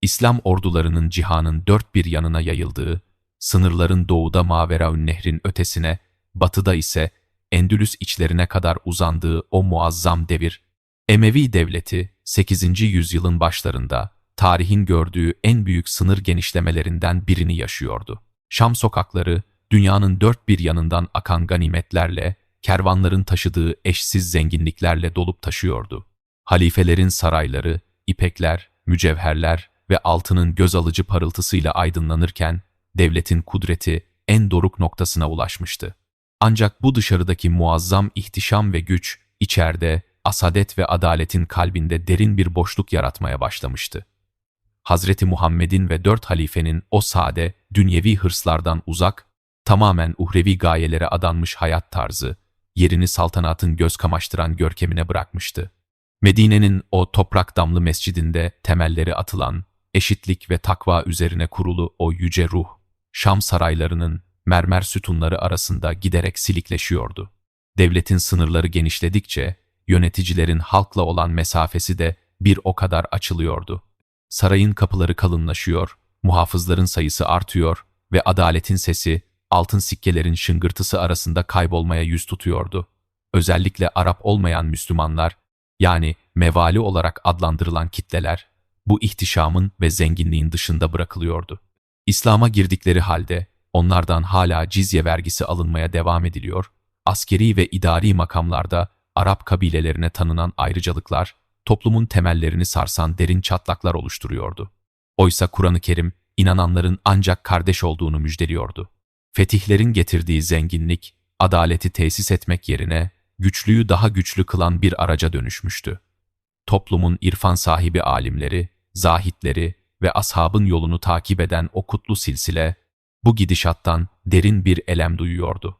İslam ordularının cihanın dört bir yanına yayıldığı, sınırların doğuda Maveraün Nehrin ötesine, batıda ise Endülüs içlerine kadar uzandığı o muazzam devir, Emevi devleti 8. yüzyılın başlarında tarihin gördüğü en büyük sınır genişlemelerinden birini yaşıyordu. Şam sokakları, dünyanın dört bir yanından akan ganimetlerle, kervanların taşıdığı eşsiz zenginliklerle dolup taşıyordu. Halifelerin sarayları, ipekler, mücevherler ve altının göz alıcı parıltısıyla aydınlanırken, devletin kudreti en doruk noktasına ulaşmıştı. Ancak bu dışarıdaki muazzam ihtişam ve güç, içeride, asadet ve adaletin kalbinde derin bir boşluk yaratmaya başlamıştı. Hazreti Muhammed'in ve 4 halifenin o sade, dünyevi hırslardan uzak, tamamen uhrevi gayelere adanmış hayat tarzı, yerini saltanatın göz kamaştıran görkemine bırakmıştı. Medine'nin o toprak damlı mescidinde temelleri atılan, eşitlik ve takva üzerine kurulu o yüce ruh, Şam saraylarının mermer sütunları arasında giderek silikleşiyordu. Devletin sınırları genişledikçe, yöneticilerin halkla olan mesafesi de bir o kadar açılıyordu. Sarayın kapıları kalınlaşıyor, muhafızların sayısı artıyor ve adaletin sesi, altın sikkelerin şıngırtısı arasında kaybolmaya yüz tutuyordu. Özellikle Arap olmayan Müslümanlar, yani mevali olarak adlandırılan kitleler, bu ihtişamın ve zenginliğin dışında bırakılıyordu. İslam'a girdikleri halde, onlardan hala cizye vergisi alınmaya devam ediliyor, askeri ve idari makamlarda Arap kabilelerine tanınan ayrıcalıklar, toplumun temellerini sarsan derin çatlaklar oluşturuyordu. Oysa Kur'an-ı Kerim, inananların ancak kardeş olduğunu müjdeliyordu. Fetihlerin getirdiği zenginlik, adaleti tesis etmek yerine, güçlüyü daha güçlü kılan bir araca dönüşmüştü. Toplumun irfan sahibi alimleri, zahitleri ve ashabın yolunu takip eden o kutlu silsile, bu gidişattan derin bir elem duyuyordu.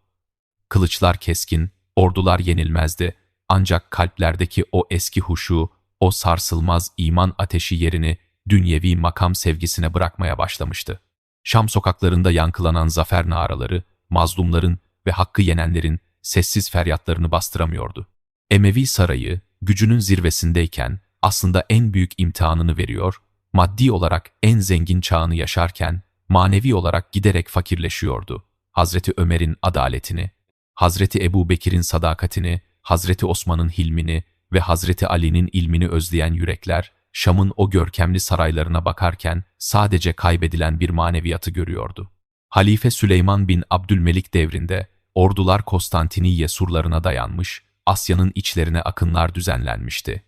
Kılıçlar keskin, ordular yenilmezdi, ancak kalplerdeki o eski huşu, o sarsılmaz iman ateşi yerini dünyevi makam sevgisine bırakmaya başlamıştı. Şam sokaklarında yankılanan zafer naraları, mazlumların ve hakkı yenenlerin sessiz feryatlarını bastıramıyordu. Emevi sarayı, gücünün zirvesindeyken aslında en büyük imtihanını veriyor, maddi olarak en zengin çağını yaşarken manevi olarak giderek fakirleşiyordu. Hazreti Ömer'in adaletini, Hazreti Ebu Bekir'in sadakatini, Hazreti Osman'ın hilmini ve Hazreti Ali'nin ilmini özleyen yürekler, Şam'ın o görkemli saraylarına bakarken sadece kaybedilen bir maneviyatı görüyordu. Halife Süleyman bin Abdülmelik devrinde ordular Konstantiniye surlarına dayanmış, Asya'nın içlerine akınlar düzenlenmişti.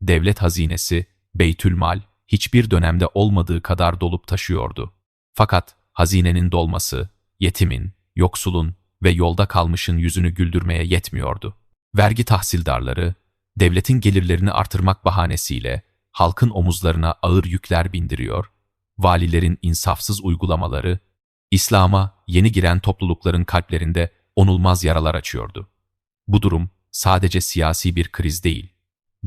Devlet hazinesi, Beytülmal, hiçbir dönemde olmadığı kadar dolup taşıyordu. Fakat hazinenin dolması, yetimin, yoksulun ve yolda kalmışın yüzünü güldürmeye yetmiyordu. Vergi tahsildarları, devletin gelirlerini artırmak bahanesiyle halkın omuzlarına ağır yükler bindiriyor, valilerin insafsız uygulamaları, İslam'a yeni giren toplulukların kalplerinde onulmaz yaralar açıyordu. Bu durum sadece siyasi bir kriz değil,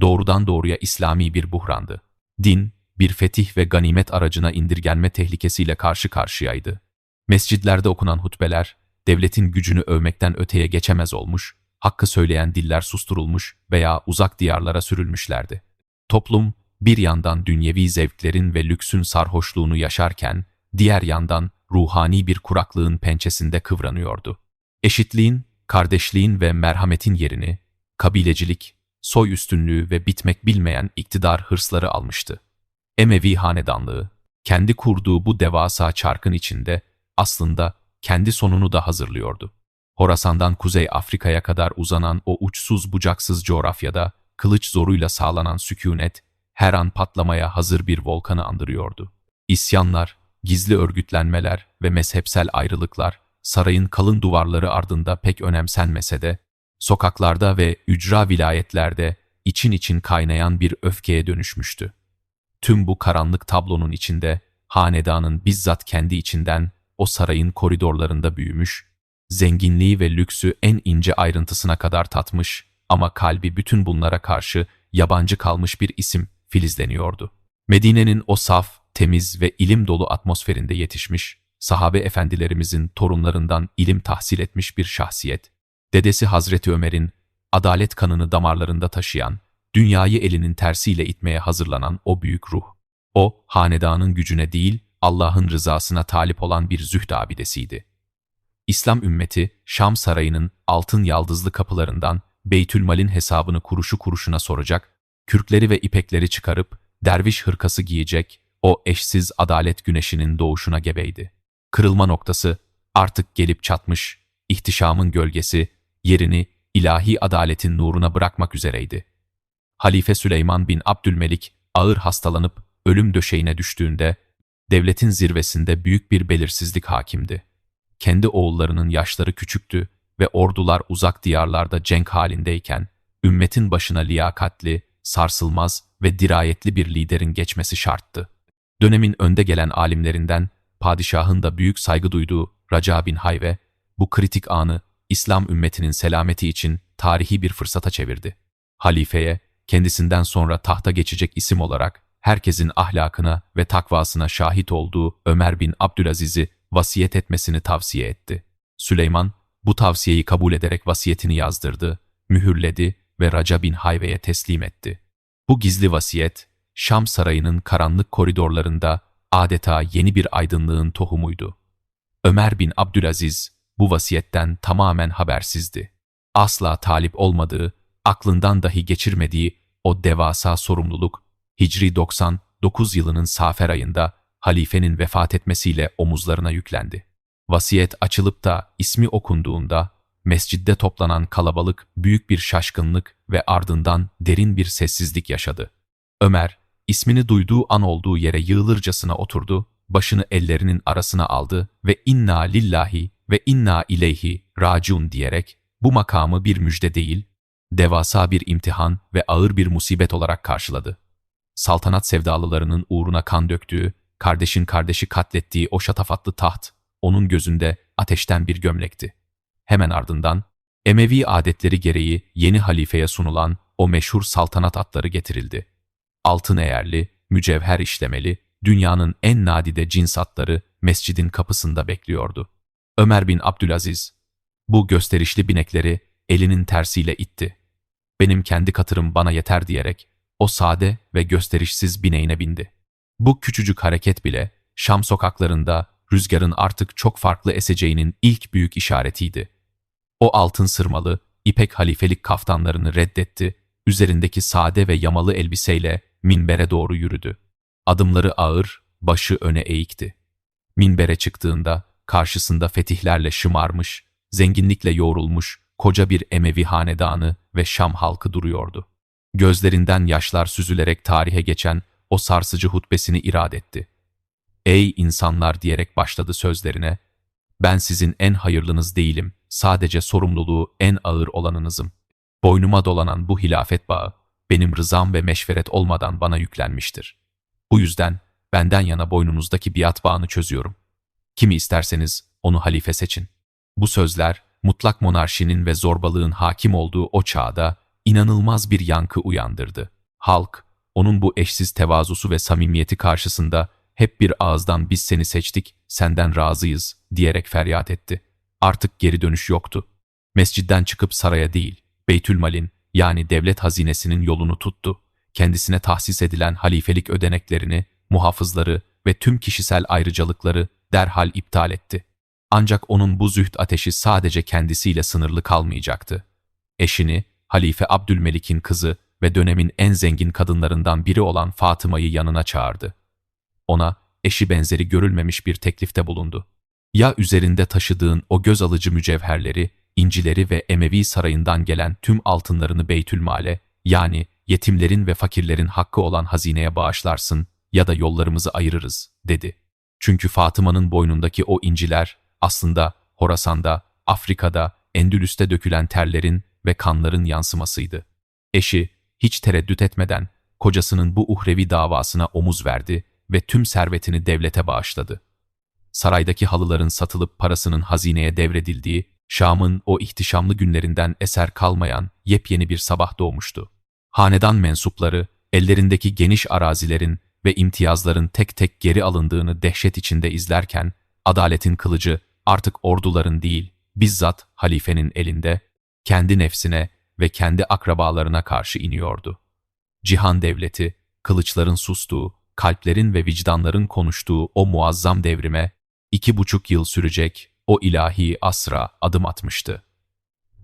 doğrudan doğruya İslami bir buhrandı. Din, bir fetih ve ganimet aracına indirgenme tehlikesiyle karşı karşıyaydı. Mescidlerde okunan hutbeler, devletin gücünü övmekten öteye geçemez olmuş, hakkı söyleyen diller susturulmuş veya uzak diyarlara sürülmüşlerdi. Toplum, bir yandan dünyevi zevklerin ve lüksün sarhoşluğunu yaşarken, diğer yandan ruhani bir kuraklığın pençesinde kıvranıyordu. Eşitliğin, kardeşliğin ve merhametin yerini, kabilecilik, soy üstünlüğü ve bitmek bilmeyen iktidar hırsları almıştı. Emevi hanedanlığı, kendi kurduğu bu devasa çarkın içinde aslında kendi sonunu da hazırlıyordu. Horasan'dan Kuzey Afrika'ya kadar uzanan o uçsuz bucaksız coğrafyada kılıç zoruyla sağlanan sükunet her an patlamaya hazır bir volkanı andırıyordu. İsyanlar, gizli örgütlenmeler ve mezhepsel ayrılıklar sarayın kalın duvarları ardında pek önemsenmese de sokaklarda ve ücra vilayetlerde için için kaynayan bir öfkeye dönüşmüştü. Tüm bu karanlık tablonun içinde hanedanın bizzat kendi içinden o sarayın koridorlarında büyümüş, zenginliği ve lüksü en ince ayrıntısına kadar tatmış ama kalbi bütün bunlara karşı yabancı kalmış bir isim filizleniyordu. Medine'nin o saf, temiz ve ilim dolu atmosferinde yetişmiş, sahabe efendilerimizin torunlarından ilim tahsil etmiş bir şahsiyet, dedesi Hazreti Ömer'in adalet kanını damarlarında taşıyan, dünyayı elinin tersiyle itmeye hazırlanan o büyük ruh. O, hanedanın gücüne değil, Allah'ın rızasına talip olan bir zühd abidesiydi. İslam ümmeti, Şam sarayının altın yaldızlı kapılarından Beytülmal'in hesabını kuruşu kuruşuna soracak, kürkleri ve ipekleri çıkarıp derviş hırkası giyecek, o eşsiz adalet güneşinin doğuşuna gebeydi. Kırılma noktası artık gelip çatmış, ihtişamın gölgesi yerini ilahi adaletin nuruna bırakmak üzereydi. Halife Süleyman bin Abdülmelik ağır hastalanıp ölüm döşeğine düştüğünde devletin zirvesinde büyük bir belirsizlik hakimdi. Kendi oğullarının yaşları küçüktü ve ordular uzak diyarlarda cenk halindeyken ümmetin başına liyakatli, sarsılmaz ve dirayetli bir liderin geçmesi şarttı. Dönemin önde gelen alimlerinden padişahın da büyük saygı duyduğu Raca bin Hayve bu kritik anı İslam ümmetinin selameti için tarihi bir fırsata çevirdi. Halifeye kendisinden sonra tahta geçecek isim olarak herkesin ahlakına ve takvasına şahit olduğu Ömer bin Abdülaziz'i vasiyet etmesini tavsiye etti. Süleyman bu tavsiyeyi kabul ederek vasiyetini yazdırdı, mühürledi ve Raca bin Hayve'ye teslim etti. Bu gizli vasiyet, Şam sarayının karanlık koridorlarında adeta yeni bir aydınlığın tohumuydu. Ömer bin Abdülaziz bu vasiyetten tamamen habersizdi. Asla talip olmadığı, aklından dahi geçirmediği o devasa sorumluluk, Hicri 99 yılının Safer ayında halifenin vefat etmesiyle omuzlarına yüklendi. Vasiyet açılıp da ismi okunduğunda, mescidde toplanan kalabalık büyük bir şaşkınlık ve ardından derin bir sessizlik yaşadı. Ömer, ismini duyduğu an olduğu yere yığılırcasına oturdu, başını ellerinin arasına aldı ve "İnna lillahi ve inna ileyhi raciun" diyerek bu makamı bir müjde değil, devasa bir imtihan ve ağır bir musibet olarak karşıladı. Saltanat sevdalılarının uğruna kan döktüğü, kardeşin kardeşi katlettiği o şatafatlı taht, onun gözünde ateşten bir gömlekti. Hemen ardından, Emevi adetleri gereği yeni halifeye sunulan o meşhur saltanat atları getirildi. Altın eğerli, mücevher işlemeli, dünyanın en nadide cins atları mescidin kapısında bekliyordu. Ömer bin Abdülaziz, bu gösterişli binekleri elinin tersiyle itti. "Benim kendi katırım bana yeter" diyerek o sade ve gösterişsiz bineğine bindi. Bu küçücük hareket bile Şam sokaklarında rüzgarın artık çok farklı eseceğinin ilk büyük işaretiydi. O altın sırmalı, ipek halifelik kaftanlarını reddetti, üzerindeki sade ve yamalı elbiseyle minbere doğru yürüdü. Adımları ağır, başı öne eğikti. Minbere çıktığında karşısında fetihlerle şımarmış, zenginlikle yoğrulmuş koca bir Emevi hanedanı ve Şam halkı duruyordu. Gözlerinden yaşlar süzülerek tarihe geçen o sarsıcı hutbesini irad etti. "Ey insanlar" diyerek başladı sözlerine, "ben sizin en hayırlınız değilim, sadece sorumluluğu en ağır olanınızım. Boynuma dolanan bu hilafet bağı, benim rızam ve meşveret olmadan bana yüklenmiştir. Bu yüzden benden yana boynunuzdaki biat bağını çözüyorum. Kimi isterseniz onu halife seçin." Bu sözler, mutlak monarşinin ve zorbalığın hakim olduğu o çağda inanılmaz bir yankı uyandırdı. Halk, onun bu eşsiz tevazusu ve samimiyeti karşısında hep bir ağızdan "biz seni seçtik, senden razıyız" diyerek feryat etti. Artık geri dönüş yoktu. Mescidden çıkıp saraya değil, Beytülmal'in yani devlet hazinesinin yolunu tuttu. Kendisine tahsis edilen halifelik ödeneklerini, muhafızları ve tüm kişisel ayrıcalıkları derhal iptal etti. Ancak onun bu zühd ateşi sadece kendisiyle sınırlı kalmayacaktı. Eşini, Halife Abdülmelik'in kızı ve dönemin en zengin kadınlarından biri olan Fatıma'yı yanına çağırdı. Ona eşi benzeri görülmemiş bir teklifte bulundu. "Ya üzerinde taşıdığın o göz alıcı mücevherleri, incileri ve Emevi sarayından gelen tüm altınlarını Beytülmal'e, yani yetimlerin ve fakirlerin hakkı olan hazineye bağışlarsın ya da yollarımızı ayırırız" dedi. Çünkü Fatıma'nın boynundaki o inciler aslında Horasan'da, Afrika'da, Endülüs'te dökülen terlerin ve kanların yansımasıydı. Eşi hiç tereddüt etmeden kocasının bu uhrevi davasına omuz verdi ve tüm servetini devlete bağışladı. Saraydaki halıların satılıp parasının hazineye devredildiği, Şam'ın o ihtişamlı günlerinden eser kalmayan yepyeni bir sabah doğmuştu. Hanedan mensupları, ellerindeki geniş arazilerin ve imtiyazların tek tek geri alındığını dehşet içinde izlerken, adaletin kılıcı artık orduların değil, bizzat halifenin elinde, kendi nefsine ve kendi akrabalarına karşı iniyordu. Cihan devleti, kılıçların sustuğu, kalplerin ve vicdanların konuştuğu o muazzam devrime 2,5 yıl sürecek o ilahi asra adım atmıştı.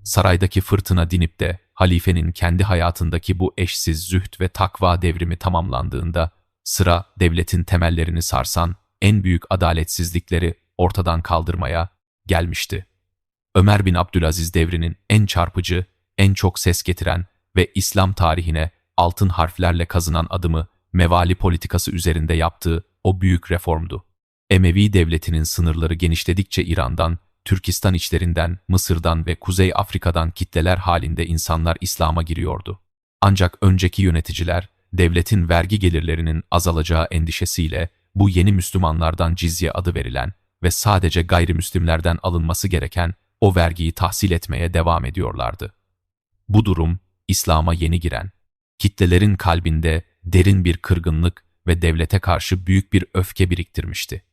Saraydaki fırtına dinip de halifenin kendi hayatındaki bu eşsiz zühd ve takva devrimi tamamlandığında sıra devletin temellerini sarsan en büyük adaletsizlikleri ortadan kaldırmaya gelmişti. Ömer bin Abdülaziz devrinin en çarpıcı, en çok ses getiren ve İslam tarihine altın harflerle kazınan adımı mevali politikası üzerinde yaptığı o büyük reformdu. Emevi devletinin sınırları genişledikçe İran'dan, Türkistan içlerinden, Mısır'dan ve Kuzey Afrika'dan kitleler halinde insanlar İslam'a giriyordu. Ancak önceki yöneticiler, devletin vergi gelirlerinin azalacağı endişesiyle bu yeni Müslümanlardan cizye adı verilen ve sadece gayrimüslimlerden alınması gereken o vergiyi tahsil etmeye devam ediyorlardı. Bu durum, İslam'a yeni giren, kitlelerin kalbinde derin bir kırgınlık ve devlete karşı büyük bir öfke biriktirmişti.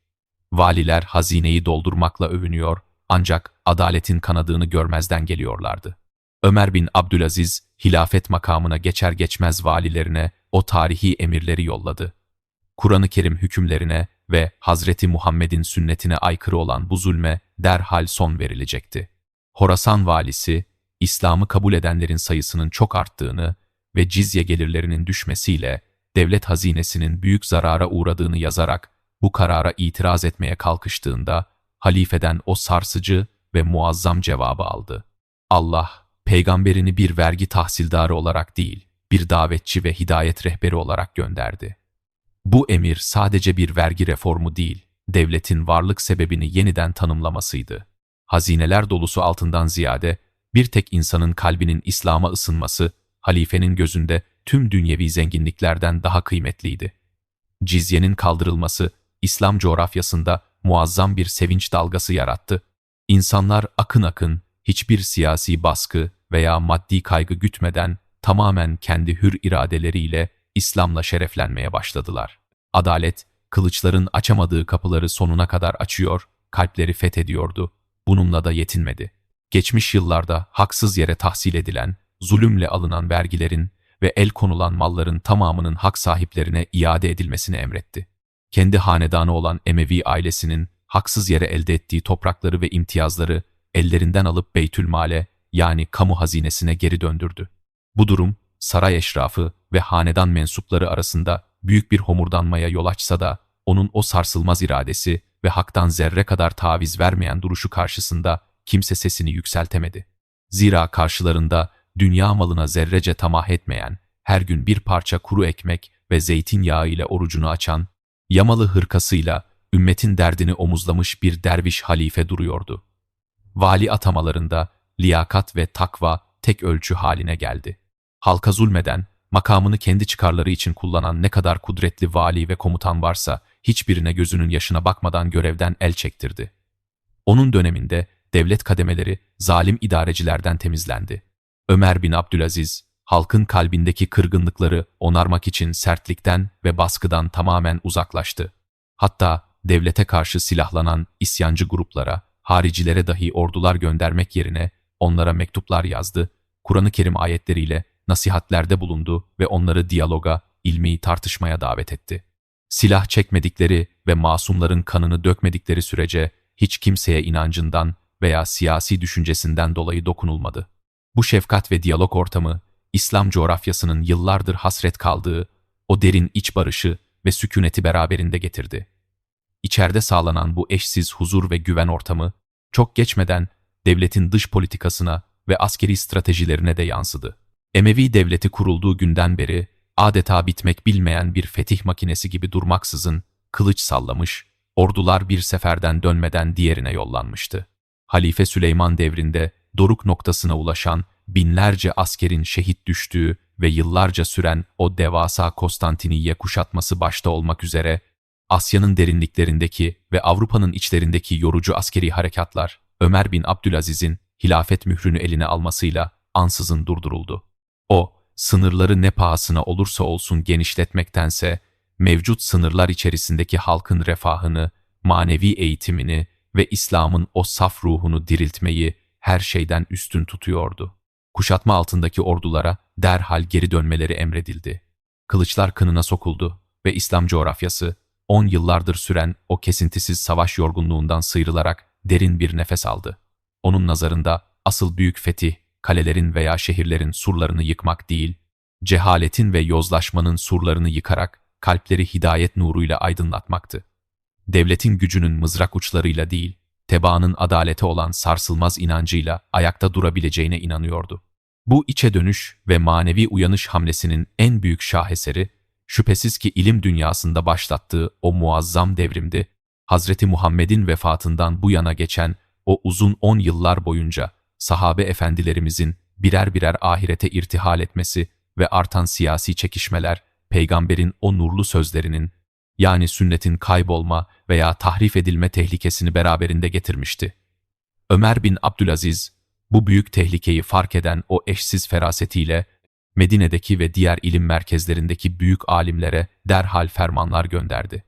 Valiler hazineyi doldurmakla övünüyor ancak adaletin kanadığını görmezden geliyorlardı. Ömer bin Abdülaziz, hilafet makamına geçer geçmez valilerine o tarihi emirleri yolladı. Kur'an-ı Kerim hükümlerine ve Hazreti Muhammed'in sünnetine aykırı olan bu zulme derhal son verilecekti. Horasan valisi, İslam'ı kabul edenlerin sayısının çok arttığını ve cizye gelirlerinin düşmesiyle devlet hazinesinin büyük zarara uğradığını yazarak bu karara itiraz etmeye kalkıştığında halifeden o sarsıcı ve muazzam cevabı aldı. Allah, peygamberini bir vergi tahsildarı olarak değil, bir davetçi ve hidayet rehberi olarak gönderdi. Bu emir sadece bir vergi reformu değil, devletin varlık sebebini yeniden tanımlamasıydı. Hazineler dolusu altından ziyade bir tek insanın kalbinin İslam'a ısınması, halifenin gözünde tüm dünyevi zenginliklerden daha kıymetliydi. Cizyenin kaldırılması, İslam coğrafyasında muazzam bir sevinç dalgası yarattı. İnsanlar akın akın, hiçbir siyasi baskı veya maddi kaygı gütmeden tamamen kendi hür iradeleriyle İslam'la şereflenmeye başladılar. Adalet, kılıçların açamadığı kapıları sonuna kadar açıyor, kalpleri fethediyordu. Bununla da yetinmedi. Geçmiş yıllarda haksız yere tahsil edilen, zulümle alınan vergilerin ve el konulan malların tamamının hak sahiplerine iade edilmesini emretti. Kendi hanedanı olan Emevi ailesinin haksız yere elde ettiği toprakları ve imtiyazları ellerinden alıp Beytülmal'e yani kamu hazinesine geri döndürdü. Bu durum saray eşrafı ve hanedan mensupları arasında büyük bir homurdanmaya yol açsa da onun o sarsılmaz iradesi ve haktan zerre kadar taviz vermeyen duruşu karşısında kimse sesini yükseltemedi. Zira karşılarında dünya malına zerrece tamah etmeyen, her gün bir parça kuru ekmek ve zeytinyağı ile orucunu açan, yamalı hırkasıyla ümmetin derdini omuzlamış bir derviş halife duruyordu. Vali atamalarında liyakat ve takva tek ölçü haline geldi. Halka zulmeden, makamını kendi çıkarları için kullanan ne kadar kudretli vali ve komutan varsa hiçbirine gözünün yaşına bakmadan görevden el çektirdi. Onun döneminde devlet kademeleri zalim idarecilerden temizlendi. Ömer bin Abdülaziz, halkın kalbindeki kırgınlıkları onarmak için sertlikten ve baskıdan tamamen uzaklaştı. Hatta devlete karşı silahlanan isyancı gruplara, haricilere dahi ordular göndermek yerine onlara mektuplar yazdı, Kur'an-ı Kerim ayetleriyle nasihatlerde bulundu ve onları diyaloga, ilmi tartışmaya davet etti. Silah çekmedikleri ve masumların kanını dökmedikleri sürece hiç kimseye inancından veya siyasi düşüncesinden dolayı dokunulmadı. Bu şefkat ve diyalog ortamı, İslam coğrafyasının yıllardır hasret kaldığı o derin iç barışı ve sükuneti beraberinde getirdi. İçeride sağlanan bu eşsiz huzur ve güven ortamı, çok geçmeden devletin dış politikasına ve askeri stratejilerine de yansıdı. Emevi devleti kurulduğu günden beri adeta bitmek bilmeyen bir fetih makinesi gibi durmaksızın kılıç sallamış, ordular bir seferden dönmeden diğerine yollanmıştı. Halife Süleyman devrinde doruk noktasına ulaşan binlerce askerin şehit düştüğü ve yıllarca süren o devasa Konstantiniye kuşatması başta olmak üzere Asya'nın derinliklerindeki ve Avrupa'nın içlerindeki yorucu askeri harekatlar Ömer bin Abdülaziz'in hilafet mührünü eline almasıyla ansızın durduruldu. O, sınırları ne pahasına olursa olsun genişletmektense mevcut sınırlar içerisindeki halkın refahını, manevi eğitimini ve İslam'ın o saf ruhunu diriltmeyi her şeyden üstün tutuyordu. Kuşatma altındaki ordulara derhal geri dönmeleri emredildi. Kılıçlar kınına sokuldu ve İslam coğrafyası, 10 yıllardır süren o kesintisiz savaş yorgunluğundan sıyrılarak derin bir nefes aldı. Onun nazarında asıl büyük fetih, kalelerin veya şehirlerin surlarını yıkmak değil, cehaletin ve yozlaşmanın surlarını yıkarak kalpleri hidayet nuruyla aydınlatmaktı. Devletin gücünün mızrak uçlarıyla değil, tebaanın adalete olan sarsılmaz inancıyla ayakta durabileceğine inanıyordu. Bu içe dönüş ve manevi uyanış hamlesinin en büyük şaheseri, şüphesiz ki ilim dünyasında başlattığı o muazzam devrimdi. Hazreti Muhammed'in vefatından bu yana geçen o uzun 10 yıllar boyunca sahabe efendilerimizin birer birer ahirete irtihal etmesi ve artan siyasi çekişmeler, peygamberin o nurlu sözlerinin, yani sünnetin kaybolma veya tahrif edilme tehlikesini beraberinde getirmişti. Ömer bin Abdülaziz, bu büyük tehlikeyi fark eden o eşsiz ferasetiyle, Medine'deki ve diğer ilim merkezlerindeki büyük alimlere derhal fermanlar gönderdi.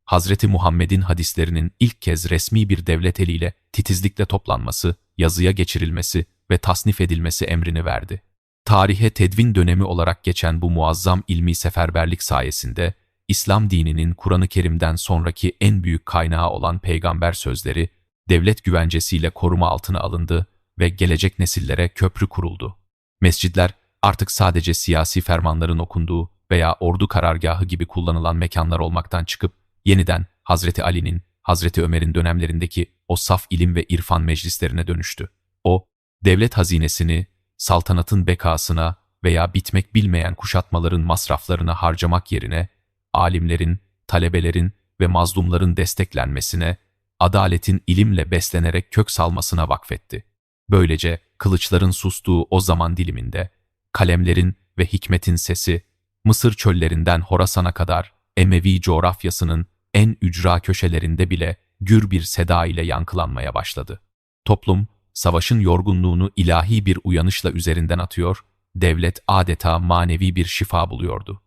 Hazreti Muhammed'in hadislerinin ilk kez resmi bir devlet eliyle titizlikle toplanması, yazıya geçirilmesi ve tasnif edilmesi emrini verdi. Tarihe tedvin dönemi olarak geçen bu muazzam ilmi seferberlik sayesinde, İslam dininin Kur'an-ı Kerim'den sonraki en büyük kaynağı olan peygamber sözleri, devlet güvencesiyle koruma altına alındı ve gelecek nesillere köprü kuruldu. Mescidler artık sadece siyasi fermanların okunduğu veya ordu karargahı gibi kullanılan mekanlar olmaktan çıkıp, yeniden Hazreti Ali'nin, Hazreti Ömer'in dönemlerindeki o saf ilim ve irfan meclislerine dönüştü. O, devlet hazinesini, saltanatın bekasına veya bitmek bilmeyen kuşatmaların masraflarına harcamak yerine, alimlerin, talebelerin ve mazlumların desteklenmesine, adaletin ilimle beslenerek kök salmasına vakfetti. Böylece kılıçların sustuğu o zaman diliminde, kalemlerin ve hikmetin sesi, Mısır çöllerinden Horasan'a kadar Emevi coğrafyasının en ücra köşelerinde bile gür bir seda ile yankılanmaya başladı. Toplum, savaşın yorgunluğunu ilahi bir uyanışla üzerinden atıyor, devlet adeta manevi bir şifa buluyordu.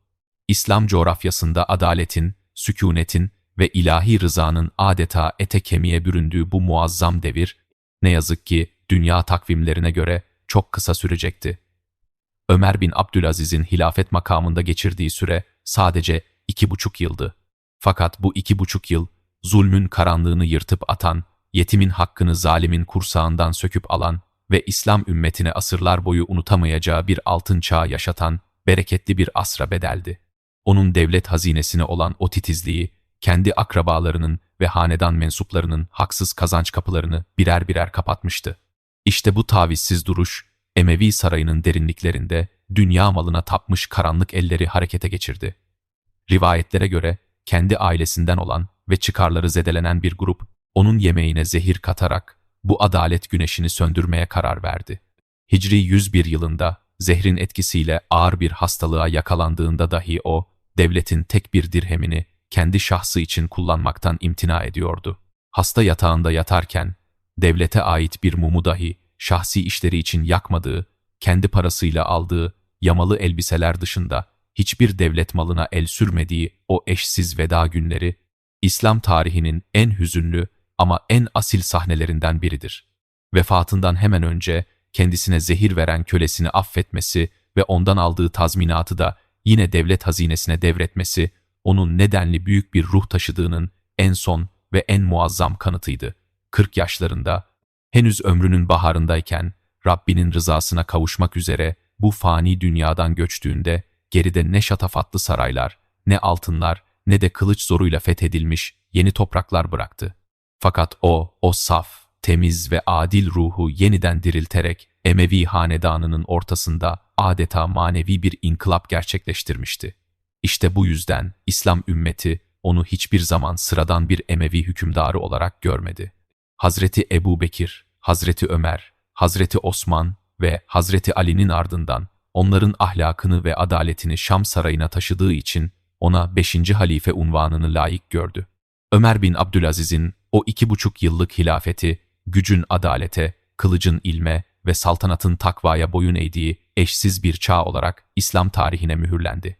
İslam coğrafyasında adaletin, sükûnetin ve ilahi rızanın adeta ete kemiğe büründüğü bu muazzam devir, ne yazık ki dünya takvimlerine göre çok kısa sürecekti. Ömer bin Abdülaziz'in hilafet makamında geçirdiği süre sadece 2,5 yıldı. Fakat bu 2,5 yıl, zulmün karanlığını yırtıp atan, yetimin hakkını zalimin kursağından söküp alan ve İslam ümmetine asırlar boyu unutamayacağı bir altın çağ yaşatan bereketli bir asra bedeldi. Onun devlet hazinesine olan o titizliği, kendi akrabalarının ve hanedan mensuplarının haksız kazanç kapılarını birer birer kapatmıştı. İşte bu tavizsiz duruş, Emevi sarayının derinliklerinde dünya malına tapmış karanlık elleri harekete geçirdi. Rivayetlere göre kendi ailesinden olan ve çıkarları zedelenen bir grup, onun yemeğine zehir katarak bu adalet güneşini söndürmeye karar verdi. Hicri 101 yılında zehrin etkisiyle ağır bir hastalığa yakalandığında dahi o, devletin tek bir dirhemini kendi şahsı için kullanmaktan imtina ediyordu. Hasta yatağında yatarken, devlete ait bir mumu dahi şahsi işleri için yakmadığı, kendi parasıyla aldığı yamalı elbiseler dışında hiçbir devlet malına el sürmediği o eşsiz veda günleri, İslam tarihinin en hüzünlü ama en asil sahnelerinden biridir. Vefatından hemen önce kendisine zehir veren kölesini affetmesi ve ondan aldığı tazminatı da yine devlet hazinesine devretmesi, onun nedenli büyük bir ruh taşıdığının en son ve en muazzam kanıtıydı. 40 yaşlarında, henüz ömrünün baharındayken, Rabbinin rızasına kavuşmak üzere bu fani dünyadan göçtüğünde, geride ne şatafatlı saraylar, ne altınlar, ne de kılıç zoruyla fethedilmiş yeni topraklar bıraktı. Fakat o saf, temiz ve adil ruhu yeniden dirilterek Emevi hanedanının ortasında adeta manevi bir inkılap gerçekleştirmişti. İşte bu yüzden İslam ümmeti onu hiçbir zaman sıradan bir Emevi hükümdarı olarak görmedi. Hazreti Ebu Bekir, Hazreti Ömer, Hazreti Osman ve Hazreti Ali'nin ardından onların ahlakını ve adaletini Şam sarayına taşıdığı için ona 5. halife unvanını layık gördü. Ömer bin Abdülaziz'in o 2,5 yıllık hilafeti, gücün adalete, kılıcın ilme ve saltanatın takvaya boyun eğdiği eşsiz bir çağ olarak İslam tarihine mühürlendi.